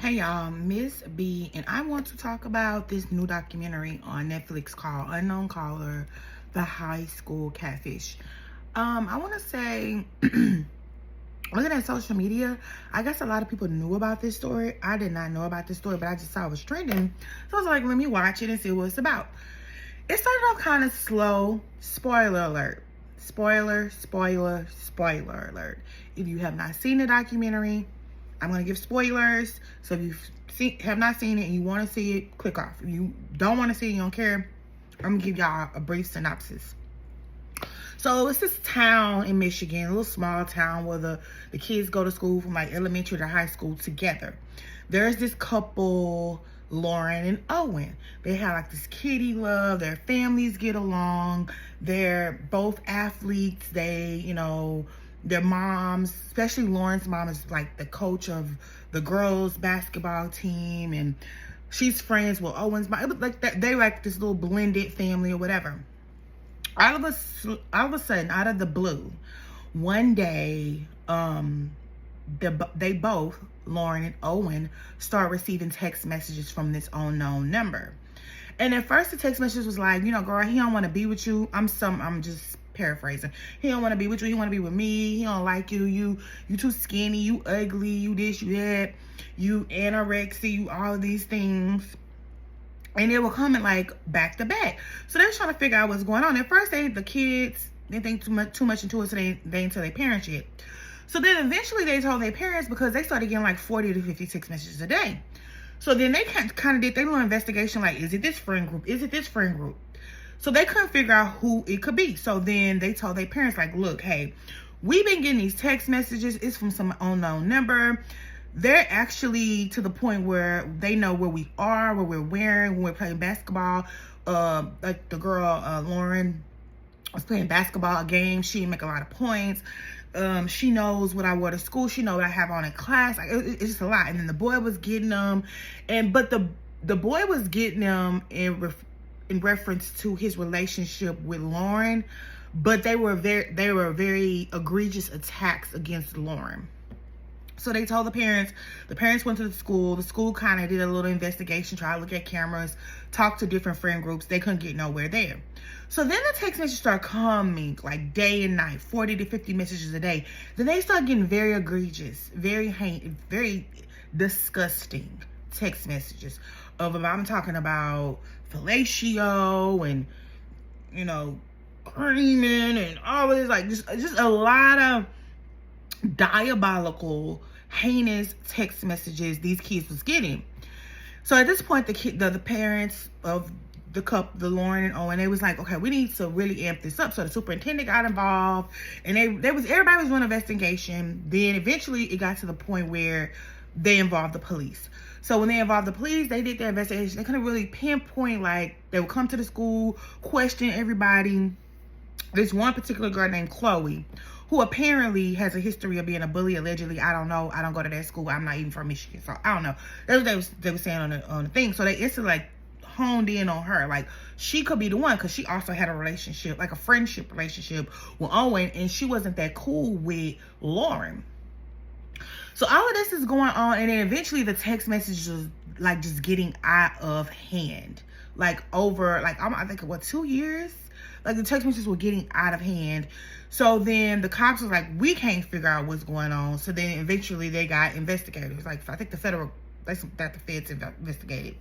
Hey y'all, Miss B, and I want to talk about this new documentary on Netflix called Unknown Caller, The High School Catfish. I want to say, looking at social media, I guess a lot of people knew about this story. I did not know about this story, but I just saw it was trending. So I was like, let me watch it and see what it's about. It started off kind of slow. Spoiler alert. Spoiler alert. If you have not seen the documentary, I'm going to give spoilers. So if you have not seen it and you want to see it, click off. If you don't want to see it, you don't care, I'm going to give y'all a brief synopsis. So it's this town in Michigan, a little small town where the kids go to school from like elementary to high school together. There's this couple, Lauren and Owen. They have like this kitty love. Their families get along. They're both athletes. Their moms, especially Lauren's mom, is like the coach of the girls' basketball team, and she's friends with Owen's mom. It was like that. They like this little blended family or whatever. All of a sudden, out of the blue, one day, they both, Lauren and Owen, start receiving text messages from this unknown number. And at first, the text message was like, girl, he don't want to be with you. I'm just paraphrasing. He don't want to be with you. He want to be with me. He don't like you. You too skinny. You ugly. You this, you that. You anorexia. You all of these things. And they were coming like back to back. So they were trying to figure out what's going on. At first, the kids didn't think too much into it, so they didn't tell their parents yet. So then eventually they told their parents because they started getting like 40 to 56 messages a day. So then they kind of did their little investigation, like, is it this friend group? Is it this friend group? So they couldn't figure out who it could be. So then they told their parents, like, look, hey, we've been getting these text messages. It's from some unknown number. They're actually to the point where they know where we are, what we're wearing, when we're playing basketball. Like the girl, Lauren, was playing basketball a game. She didn't make a lot of points. She knows what I wore to school. She knows what I have on in class. Like, it's just a lot. And then the boy was getting them. But the boy was getting them in reference to his relationship with Lauren. But they were very egregious attacks against Lauren. So they told the parents went to the school kind of did a little investigation, tried to look at cameras, talked to different friend groups. They couldn't get nowhere there. So then the text messages start coming like day and night, 40 to 50 messages a day. Then they start getting very egregious, very disgusting text messages I'm talking about fellatio and, screaming and all this, like just a lot of diabolical, heinous text messages these kids was getting. So at this point, the parents of the couple, the Lauren and Owen, they was like, okay, we need to really amp this up. So the superintendent got involved, and everybody was doing an investigation. Then eventually it got to the point where they involved the police. So when they involved the police, they did their investigation. They couldn't really pinpoint, like, they would come to the school, question everybody. There's one particular girl named Chloe, who apparently has a history of being a bully, allegedly. I don't know. I don't go to that school. I'm not even from Michigan, so I don't know. That's what they were saying on the thing. So they instantly like honed in on her. Like, she could be the one, because she also had a relationship, like a friendship relationship with Owen, and she wasn't that cool with Lauren. So all of this is going on, and then eventually the text messages was like just getting out of hand. Like over, like I think, 2 years? Like the text messages were getting out of hand. So then the cops was like, we can't figure out what's going on. So then eventually they got investigators. Like, I think the feds investigated.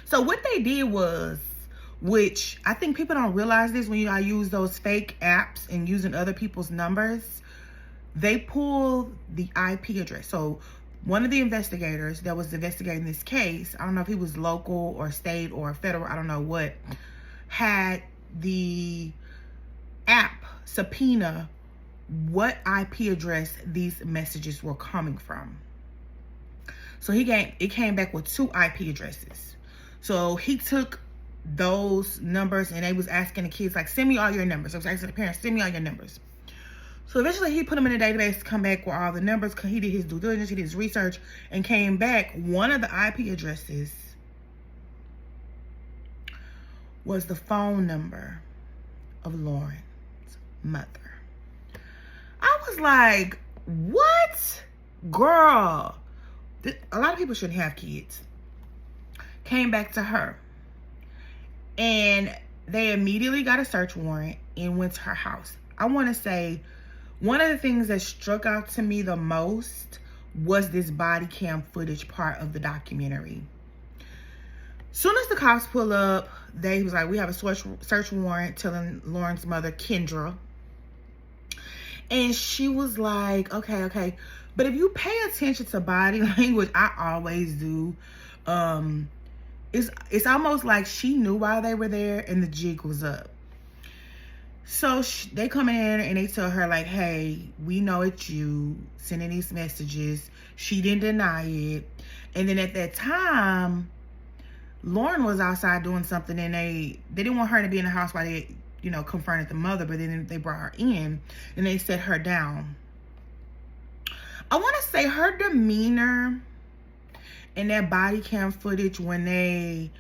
So what they did was, which I think people don't realize this when you use those fake apps and using other people's numbers, they pulled the IP address. So one of the investigators that was investigating this case, I don't know if he was local or state or federal, I don't know what, had the app subpoena what IP address these messages were coming from. So it came back with 2 IP addresses. So he took those numbers, and they was asking the kids, like, send me all your numbers. So I was asking the parents, send me all your numbers. So eventually he put them in a database to come back with all the numbers, because he did his due diligence, he did his research, and came back. One of the IP addresses was the phone number of Lauren's mother. I was like, what? Girl, a lot of people shouldn't have kids, came back to her. And they immediately got a search warrant and went to her house. I want to say one of the things that struck out to me the most was this body cam footage part of the documentary. Soon as the cops pull up, they was like, we have a search warrant telling Lauren's mother, Kendra. And she was like, okay. But if you pay attention to body language, I always do, it's almost like she knew while they were there and the jig was up. So they come in and they tell her like, hey, we know it's you sending these messages. She didn't deny it. And then at that time, Lauren was outside doing something, and they didn't want her to be in the house while they, confronted the mother, but then they brought her in and they set her down. I want to say her demeanor and that body cam footage when they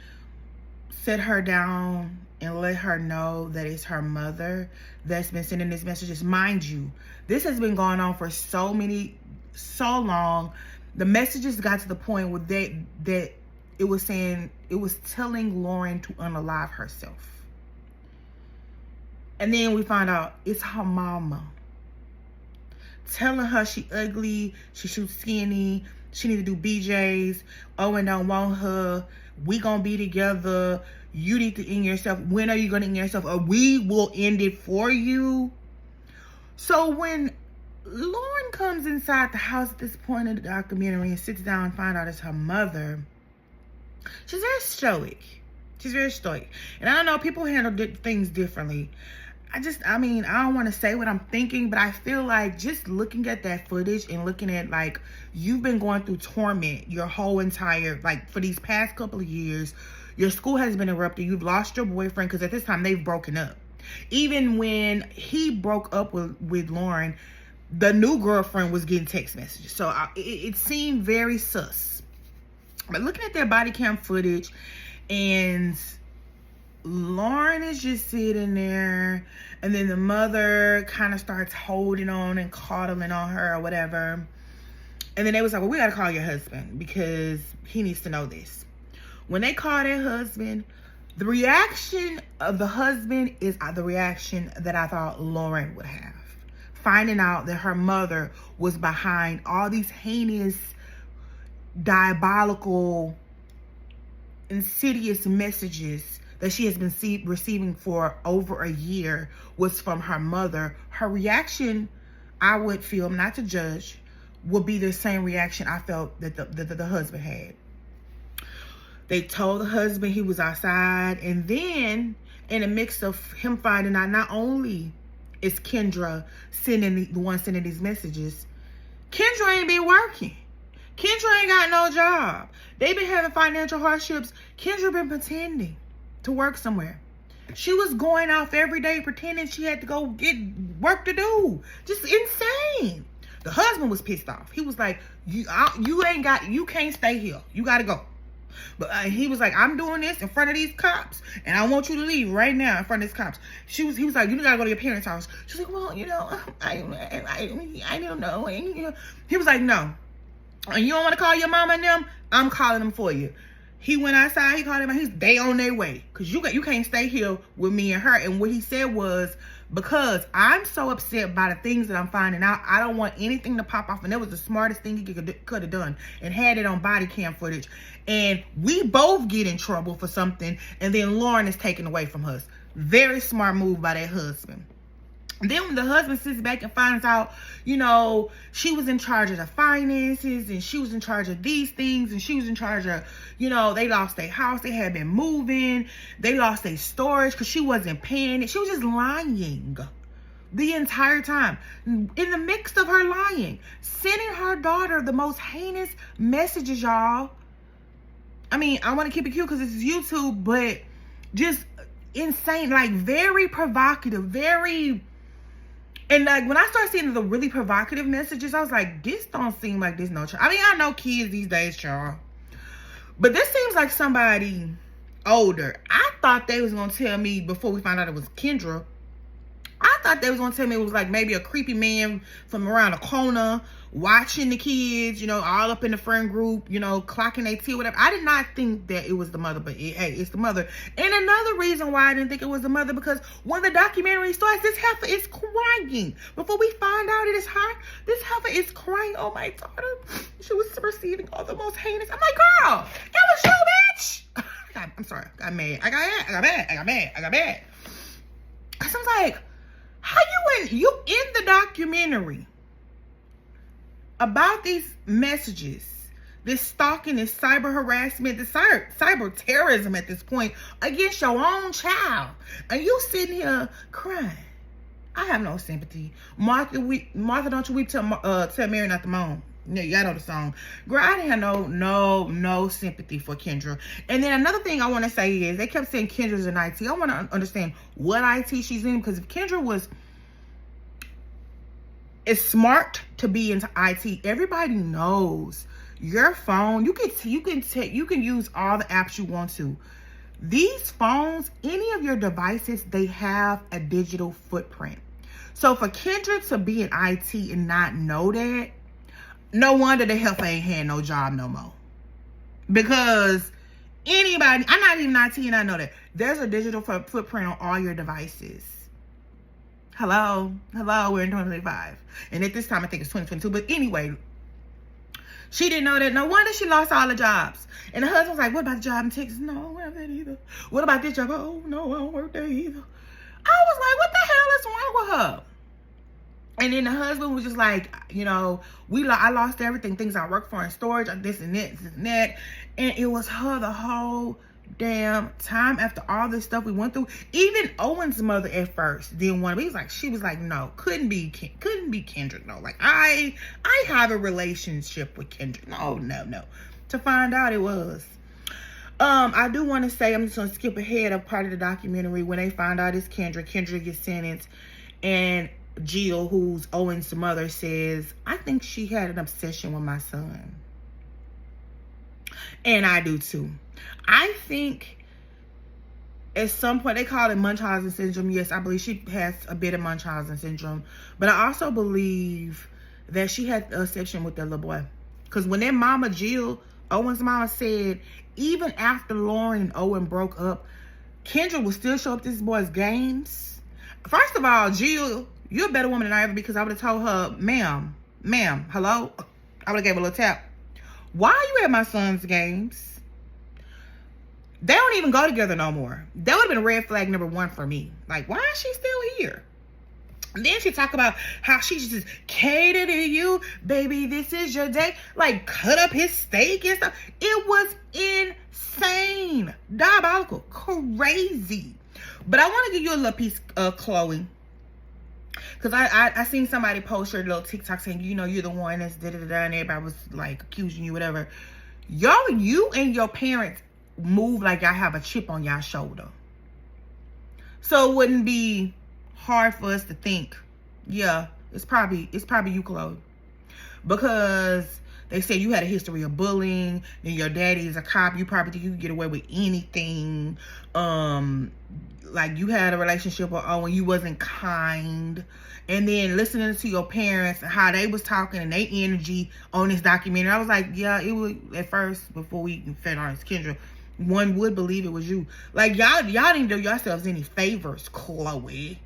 set her down and let her know that it's her mother that's been sending these messages. Mind you, this has been going on for so long. The messages got to the point where that it was telling Lauren to unalive herself. And then we find out it's her mama telling her she ugly, she too skinny, she need to do BJs, Owen don't want her, we gonna be together, you need to end yourself, when are you gonna end yourself, or we will end it for you. So when Lauren comes inside the house at this point in the documentary and sits down and finds out it's her mother, she's very stoic. And I don't know, people handle things differently. I don't want to say what I'm thinking, but I feel like just looking at that footage and looking at, like, you've been going through torment your whole entire, like, for these past couple of years. Your school has been interrupted. You've lost your boyfriend, because at this time they've broken up. Even when he broke up with Lauren, the new girlfriend was getting text messages. So it seemed very sus. But looking at their body cam footage, and Lauren is just sitting there, and then the mother kind of starts holding on and coddling on her or whatever. And then they was like, well, we got to call your husband because he needs to know this. When they call their husband, the reaction of the husband is the reaction that I thought Lauren would have. Finding out that her mother was behind all these heinous, diabolical, insidious messages that she has been receiving for over a year was from her mother. Her reaction, I would feel, not to judge, would be the same reaction I felt that the husband had. They told the husband he was outside, and then in the mix of him finding out not only is Kendra the one sending these messages, Kendra ain't been working. Kendra ain't got no job. They been having financial hardships. Kendra been pretending to work somewhere. She was going off every day pretending she had to go get work to do. Just insane. The husband was pissed off. He was like, you can't stay here. You got to go. But he was like, I'm doing this in front of these cops, and I want you to leave right now in front of these cops. He was like, you gotta go to your parents' house. She was like, well, I don't know. And, he was like, no. And you don't want to call your mama and them? I'm calling them for you. He went outside, he called them, they on their way. Because you can't stay here with me and her. And what he said was, because I'm so upset by the things that I'm finding out, I don't want anything to pop off. And that was the smartest thing he could have done. And had it on body cam footage. And we both get in trouble for something. And then Lauren is taken away from us. Very smart move by that husband. Then when the husband sits back and finds out, she was in charge of the finances, and she was in charge of these things, and she was in charge of, they lost their house. They had been moving. They lost their storage because she wasn't paying it. She was just lying the entire time. In the mix of her lying, sending her daughter the most heinous messages, y'all. I want to keep it cute because it's YouTube, but just insane, like very provocative, very... And like when I started seeing the really provocative messages, I was like, this don't seem like this no child. I know kids these days, y'all. But this seems like somebody older. I thought they was going to tell me before we found out it was Kendra. I thought they was going to tell me it was like maybe a creepy man from around the corner watching the kids, you know, all up in the friend group, you know, clocking their tea, whatever. I did not think that it was the mother, but hey, it's the mother. And another reason why I didn't think it was the mother, because when the documentary starts, this heifer is crying. Before we find out it is her, this heifer is crying. Oh, my daughter, she was receiving all the most heinous. I'm like, girl, that was you, bitch. I'm sorry, I got mad. I got mad. Cause I was like, how you in the documentary about these messages, this stalking, this cyber harassment, this cyber terrorism at this point against your own child, and you sitting here crying? I have no sympathy. Martha, don't you weep, tell Mary not to moan. Yeah, y'all know the song. Girl, I didn't have no sympathy for Kendra. And then another thing I want to say is, they kept saying Kendra's in IT. I want to understand what IT she's in, because if Kendra is smart to be into IT, everybody knows your phone. You can use all the apps you want to. These phones, any of your devices, they have a digital footprint. So for Kendra to be in IT and not know that, no wonder the heifer ain't had no job no more. Because anybody, I'm not even IT and I know that. There's a digital footprint on all your devices. Hello, we're in 2025. And at this time, I think it's 2022. But anyway, she didn't know that. No wonder she lost all the jobs. And the husband was like, what about the job in Texas? No, I don't have that either. What about this job? Oh, no, I don't work there either. I was like, what the hell is wrong with her? And then the husband was just like, you know, I lost everything, things I worked for in storage, this and that. And it was her the whole damn time after all this stuff we went through. Even Owen's mother at first didn't want to be. She was like, no, couldn't be Kendrick. No, like I have a relationship with Kendrick. No. To find out it was. I do want to say, I'm just gonna skip ahead of part of the documentary. When they find out it's Kendrick gets sentenced, and Jill, who's Owen's mother, says, I think she had an obsession with my son. And I do too. I think at some point, they call it Munchausen syndrome. Yes, I believe she has a bit of Munchausen syndrome. But I also believe that she had an obsession with that little boy. Because when their mama, Jill, Owen's mama, said, even after Lauren and Owen broke up, Kendra would still show up to this boy's games. First of all, Jill, you're a better woman than I ever, because I would have told her, ma'am, hello? I would have gave her a little tap. Why are you at my son's games? They don't even go together no more. That would have been red flag number 1 for me. Like, why is she still here? And then she talk about how she just cater to you, baby, this is your day. Like, cut up his steak and stuff. It was insane. Diabolical. Crazy. But I want to give you a little piece, Chloe. Because I seen somebody post your little TikTok saying, you know, you're the one that's da-da-da-da, and everybody was, like, accusing you, whatever. You and your parents move like y'all have a chip on y'all shoulder. So it wouldn't be hard for us to think, yeah, it's probably you, Chloe. Because they said you had a history of bullying, and your daddy is a cop. You probably think you could get away with anything. Like, you had a relationship with Owen, you wasn't kind. And then listening to your parents and how they was talking and their energy on this documentary, I was like, yeah, it was at first, before we even fed on Kendra, one would believe it was you. Like, y'all didn't do yourselves any favors, Chloe.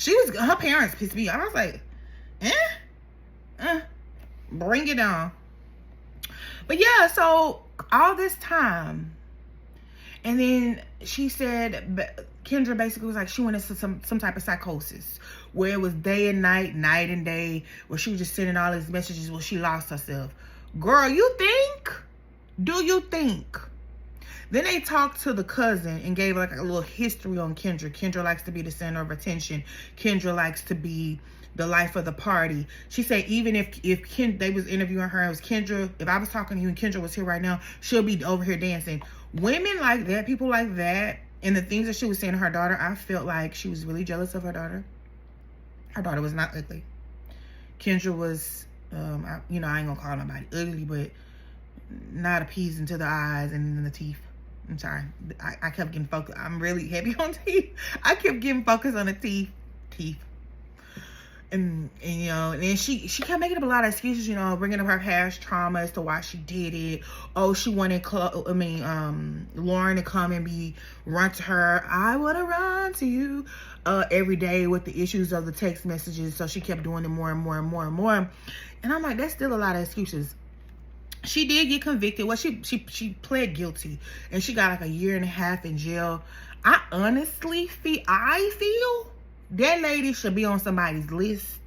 Her parents pissed me off. I was like, bring it on. But yeah, so all this time, and then she said, Kendra basically was like, she went into some type of psychosis where it was day and night, night and day, where she was just sending all these messages where she lost herself. Girl, you think? Do you think? Then they talked to the cousin and gave like a little history on Kendra. Kendra likes to be the center of attention. Kendra likes to be the life of the party. She said even if they was interviewing her, it was Kendra, if I was talking to you and Kendra was here right now, she'll be over here dancing. Women like that, people like that, and the things that she was saying to her daughter, I felt like she was really jealous of her daughter. Her daughter was not ugly. Kendra was, I ain't gonna call nobody ugly, but not appeasing to the eyes and in the teeth. I'm sorry. I kept getting focused. I'm really heavy on teeth. I kept getting focused on the teeth. you know, and then she kept making up a lot of excuses, you know, bringing up her past trauma as to why she did it. Oh, she wanted Lauren to come and run to her. I want to run to you every day with the issues of the text messages. So she kept doing it more and more and more and more. And I'm like, that's still a lot of excuses. She did get convicted. Well, she pled guilty, and she got like a 1.5 years in jail. I honestly feel that lady should be on somebody's list.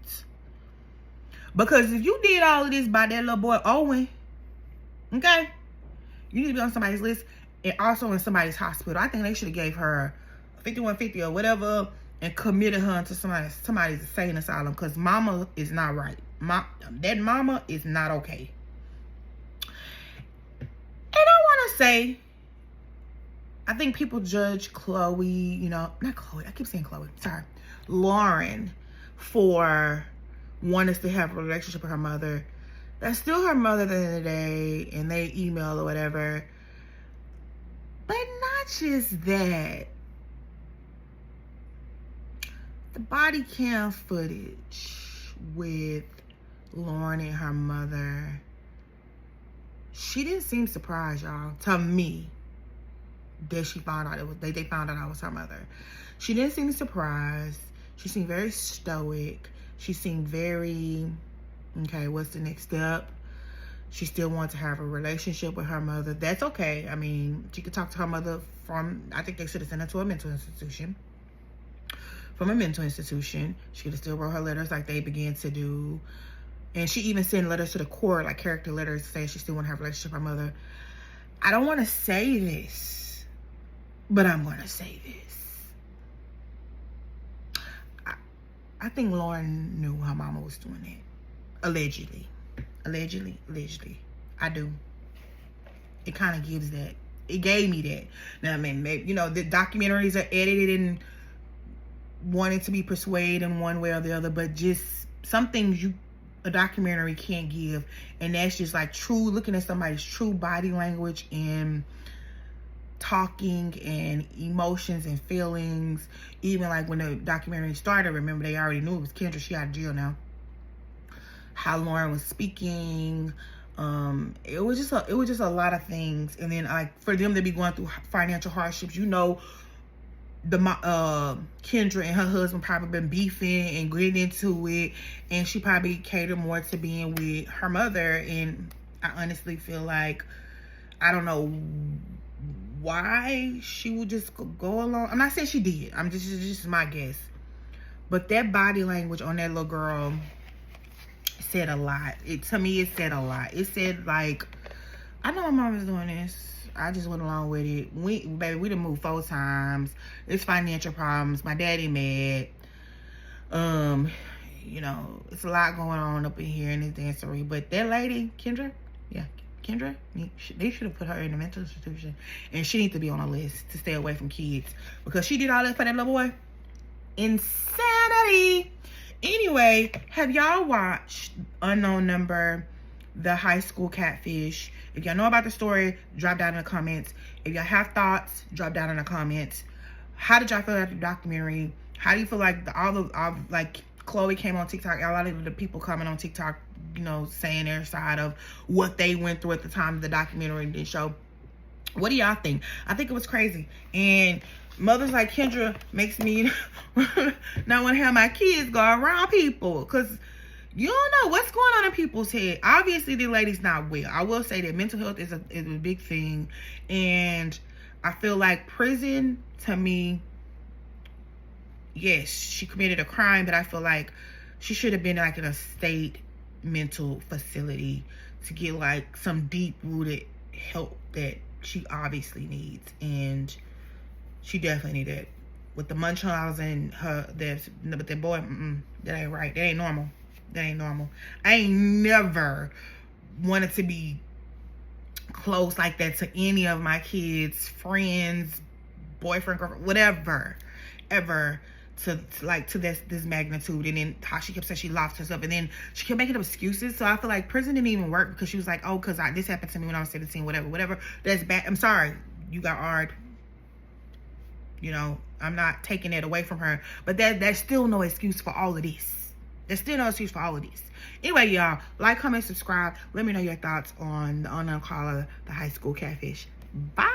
Because if you did all of this by that little boy Owen, okay, you need to be on somebody's list and also in somebody's hospital. I think they should have gave her 5150 or whatever and committed her into somebody's insane asylum, because mama is not right. That mama is not okay. And I want to say, I think people judge Chloe, you know, not Chloe, I keep saying Chloe, sorry, Lauren, for wanting us to have a relationship with her mother. That's still her mother at the end of the day, and they email or whatever. But not just that. The body cam footage with Lauren and her mother, she didn't seem surprised, y'all, to me, that she found out they found out I was her mother. She didn't seem surprised. She seemed very stoic. She seemed very, okay, what's the next step? She still wants to have a relationship with her mother. That's okay. I mean, she could talk to her mother I think they should have sent her to a mental institution. From a mental institution. She could have still wrote her letters like they began to do. And she even sent letters to the court, like character letters, saying she still want to have a relationship with her mother. I don't want to say this, but I'm going to say this. I think Lauren knew her mama was doing it. Allegedly. I do. It kind of gives that. It gave me that. Now, I mean, maybe, you know, the documentaries are edited and wanting to be persuaded in one way or the other, but just some things a documentary can't give, and that's just like looking at somebody's true body language and talking and emotions and feelings. Even like when the documentary started, remember they already knew it was Kendra. She out of jail now. How Lauren was speaking, it was just a lot of things. And then like for them to be going through financial hardships, you know, Kendra and her husband probably been beefing and getting into it, and she probably catered more to being with her mother. And I honestly feel like, I don't know why she would just go along. I'm not saying she did. This is just my guess. But that body language on that little girl said a lot. To me, it said a lot. It said like, I know my mom was doing this. I just went along with it. We done moved 4 times. It's financial problems. My daddy mad. You know, it's a lot going on up in here in this dancery. But that lady, Kendra, they should have put her in a mental institution. And she needs to be on a list to stay away from kids, because she did all that for that little boy. Insanity. Anyway, have y'all watched Unknown Number, the High School Catfish? If y'all know about the story, drop down in the comments. If y'all have thoughts, drop down in the comments. How did y'all feel about the documentary? How do you feel like like Chloe came on TikTok? A lot of the people coming on TikTok, you know, saying their side of what they went through at the time of the documentary did show. What do y'all think? I think it was crazy. And mothers like Kendra makes me not want to have my kids go around people, because you don't know what's going on in people's head. Obviously, the lady's not well. I will say that mental health is a big thing. And I feel like prison, to me, yes, she committed a crime, but I feel like she should have been like in a state mental facility to get like some deep-rooted help that she obviously needs. And she definitely needed it. With the Munchausen, but that boy, that ain't right. That ain't normal. That ain't normal. I ain't never wanted to be close like that to any of my kids, friends, boyfriend, girlfriend, whatever, ever, to this magnitude. And then how she kept saying she lost herself, and then she kept making up excuses. So I feel like prison didn't even work, because she was like, oh, because this happened to me when I was 17, whatever. That's bad. I'm sorry, you got hard. You know, I'm not taking it away from her, but that's still no excuse for all of this. There's still no excuse for all of this. Anyway, y'all, like, comment, subscribe. Let me know your thoughts on the unknown caller, the high school catfish. Bye.